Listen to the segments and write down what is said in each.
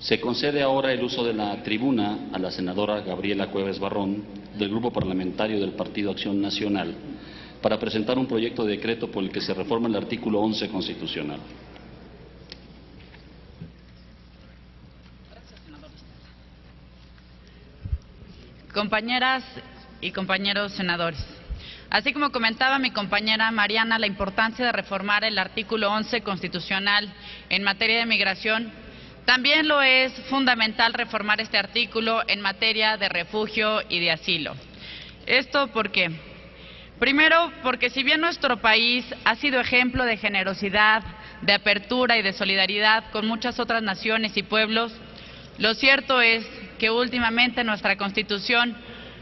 Se concede ahora el uso de la tribuna a la senadora Gabriela Cuevas Barrón, del Grupo Parlamentario del Partido Acción Nacional, para presentar un proyecto de decreto por el que se reforma el artículo 11 constitucional. Compañeras y compañeros senadores, así como comentaba mi compañera Mariana la importancia de reformar el artículo 11 constitucional en materia de migración, también lo es fundamental reformar este artículo en materia de refugio y de asilo. ¿Esto por qué? Primero, porque si bien nuestro país ha sido ejemplo de generosidad, de apertura y de solidaridad con muchas otras naciones y pueblos, lo cierto es que últimamente nuestra Constitución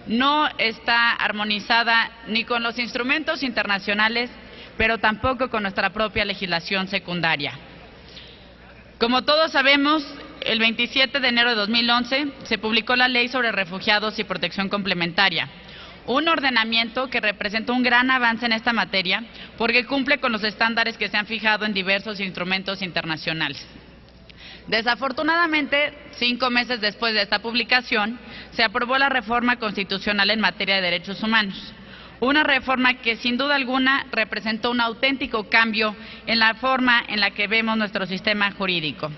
no está armonizada ni con los instrumentos internacionales, pero tampoco con nuestra propia legislación secundaria. Como todos sabemos, el 27 de enero de 2011 se publicó la Ley sobre Refugiados y Protección Complementaria, un ordenamiento que representa un gran avance en esta materia porque cumple con los estándares que se han fijado en diversos instrumentos internacionales. Desafortunadamente, 5 meses después de esta publicación, se aprobó la reforma constitucional en materia de derechos humanos. Una reforma que sin duda alguna representó un auténtico cambio en la forma en la que vemos nuestro sistema jurídico.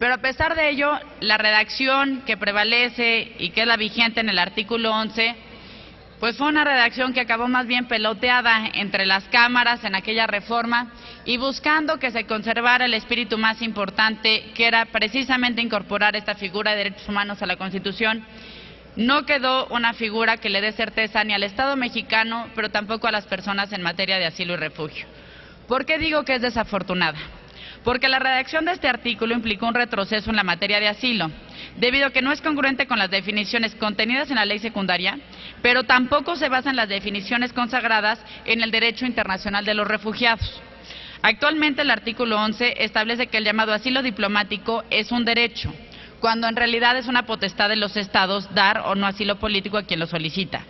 Pero a pesar de ello, la redacción que prevalece y que es la vigente en el artículo 11, pues fue una redacción que acabó más bien peloteada entre las cámaras en aquella reforma y buscando que se conservara el espíritu más importante, que era precisamente incorporar esta figura de derechos humanos a la Constitución. No quedó una figura que le dé certeza ni al Estado mexicano, pero tampoco a las personas en materia de asilo y refugio. ¿Por qué digo que es desafortunada? Porque la redacción de este artículo implicó un retroceso en la materia de asilo, debido a que no es congruente con las definiciones contenidas en la ley secundaria, pero tampoco se basa en las definiciones consagradas en el derecho internacional de los refugiados. Actualmente el artículo 11 establece que el llamado asilo diplomático es un derecho, cuando en realidad es una potestad de los estados dar o no asilo político a quien lo solicita.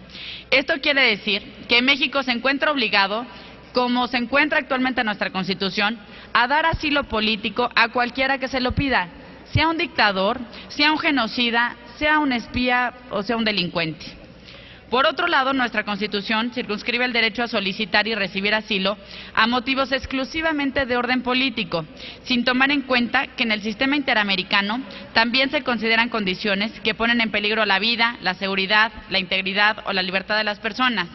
Esto quiere decir que México se encuentra obligado, como se encuentra actualmente en nuestra Constitución, a dar asilo político a cualquiera que se lo pida, sea un dictador, sea un genocida, sea un espía o sea un delincuente. Por otro lado, nuestra Constitución circunscribe el derecho a solicitar y recibir asilo a motivos exclusivamente de orden político, sin tomar en cuenta que en el sistema interamericano también se consideran condiciones que ponen en peligro la vida, la seguridad, la integridad o la libertad de las personas,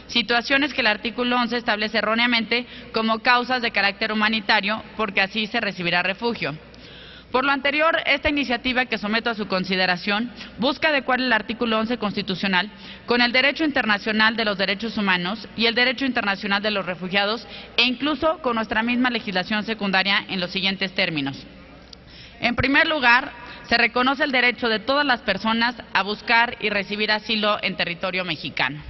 situaciones que el artículo 11 establece erróneamente como causas de carácter humanitario, porque así se recibirá refugio. Por lo anterior, esta iniciativa que someto a su consideración busca adecuar el artículo 11 constitucional con el derecho internacional de los derechos humanos y el derecho internacional de los refugiados e incluso con nuestra misma legislación secundaria en los siguientes términos. En primer lugar, se reconoce el derecho de todas las personas a buscar y recibir asilo en territorio mexicano.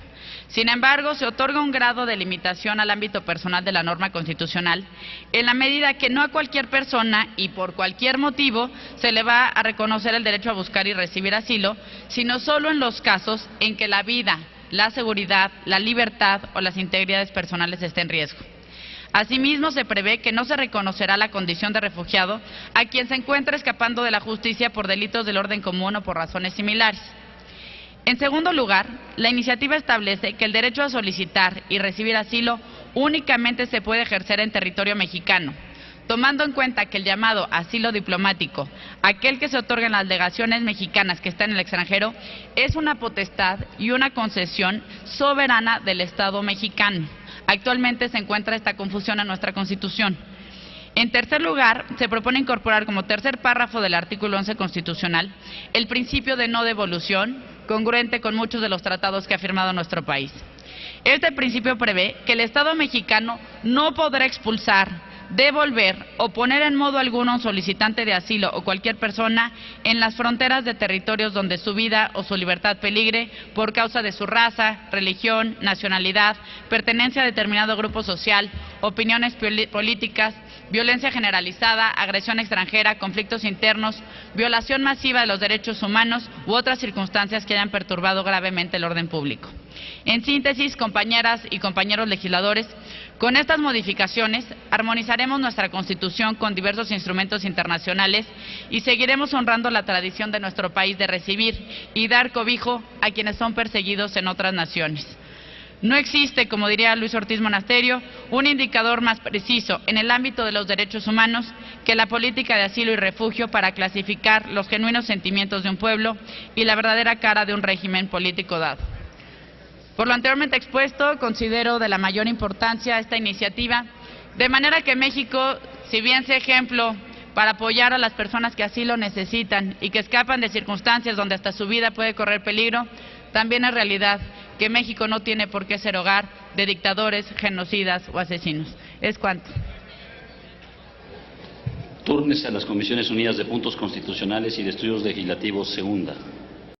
Sin embargo, se otorga un grado de limitación al ámbito personal de la norma constitucional, en la medida que no a cualquier persona y por cualquier motivo se le va a reconocer el derecho a buscar y recibir asilo, sino solo en los casos en que la vida, la seguridad, la libertad o las integridades personales estén en riesgo. Asimismo, se prevé que no se reconocerá la condición de refugiado a quien se encuentre escapando de la justicia por delitos del orden común o por razones similares. En segundo lugar, la iniciativa establece que el derecho a solicitar y recibir asilo únicamente se puede ejercer en territorio mexicano, tomando en cuenta que el llamado asilo diplomático, aquel que se otorga en las legaciones mexicanas que están en el extranjero, es una potestad y una concesión soberana del Estado mexicano. Actualmente se encuentra esta confusión en nuestra Constitución. En tercer lugar, se propone incorporar como tercer párrafo del artículo 11 constitucional el principio de no devolución, congruente con muchos de los tratados que ha firmado nuestro país. Este principio prevé que el Estado mexicano no podrá expulsar, devolver o poner en modo alguno a un solicitante de asilo o cualquier persona en las fronteras de territorios donde su vida o su libertad peligre por causa de su raza, religión, nacionalidad, pertenencia a determinado grupo social, opiniones políticas, violencia generalizada, agresión extranjera, conflictos internos, violación masiva de los derechos humanos u otras circunstancias que hayan perturbado gravemente el orden público. En síntesis, compañeras y compañeros legisladores, con estas modificaciones armonizaremos nuestra Constitución con diversos instrumentos internacionales y seguiremos honrando la tradición de nuestro país de recibir y dar cobijo a quienes son perseguidos en otras naciones. No existe, como diría Luis Ortiz Monasterio, un indicador más preciso en el ámbito de los derechos humanos que la política de asilo y refugio para clasificar los genuinos sentimientos de un pueblo y la verdadera cara de un régimen político dado. Por lo anteriormente expuesto, considero de la mayor importancia esta iniciativa, de manera que México, si bien sea ejemplo para apoyar a las personas que así lo necesitan y que escapan de circunstancias donde hasta su vida puede correr peligro, también es realidad que México no tiene por qué ser hogar de dictadores, genocidas o asesinos. Es cuanto. Túrnese a las Comisiones Unidas de Puntos Constitucionales y de Estudios Legislativos, segunda.